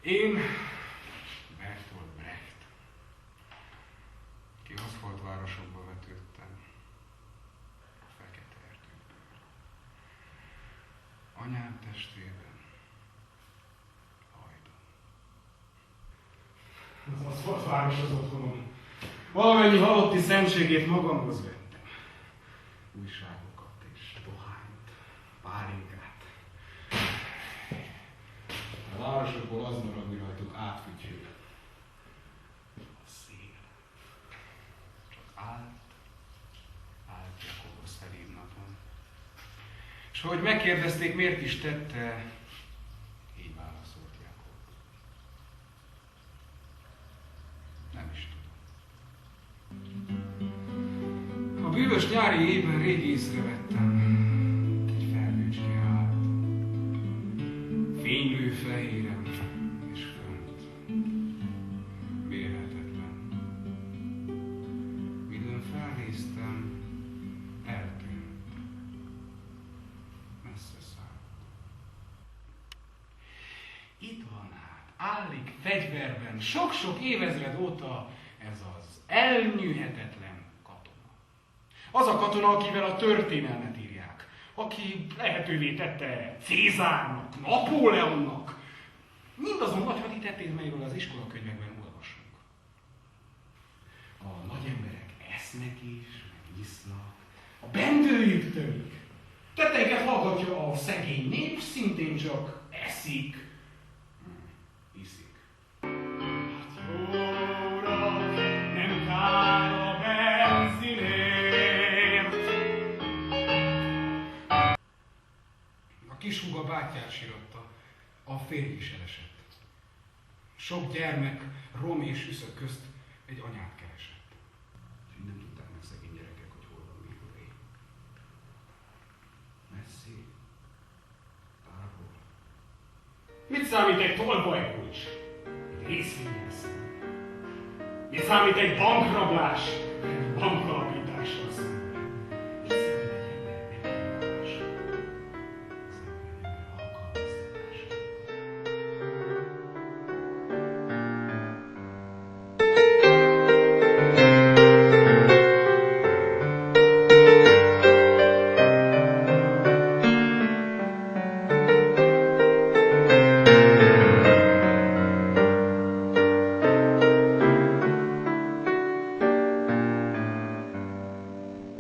Én Bertolt Brecht. Ki Oszfolt városokba vetődtem. A fekete erdőkből. Anyám testében. Hajdon. Az Oszfolt város az otthonom. Valamennyi halotti szentségét magamhoz vettem. Újságokat és dohányt, pálinkát. A városokból az marad, mi rajtuk átfütyül. A szél. Csak állt Jakobos szelíd napon. És ahogy megkérdezték, miért is tette, így válaszolt Jakob. Nem is tudom. A bűvös nyári évben rég észrevettem, egy felhőcske állt, fénylő fehéren és fönt, mérhetetlen. Midőn felnéztem, eltűnt, messze szállt. Itt van hát, állik fegyverben, sok-sok évezred óta ez az elnyűhetetlen katona. Az a katona, akivel a történelmet írják, aki lehetővé tette Cézárnak, Napóleonnak, mindazon nagy haditettélmeiről az iskolakönyvekben olvasunk. A nagy emberek esznek is, meg isznak, a bendőjük törik. Tetteiket hallgatja a szegény nép, szintén csak eszik, iszik. Nem kár a benzinért. A kis húga bátyját síratta, a férj is elesett. Sok gyermek, rom és üszök közt egy anyát keresett. És így nem tudták meg szegény gyerekek, hogy hol van Mikulé. Messzi, távol. Mit számít egy tolvajkulcs? Egy részvényelsz? Mit számít egy bankrablás?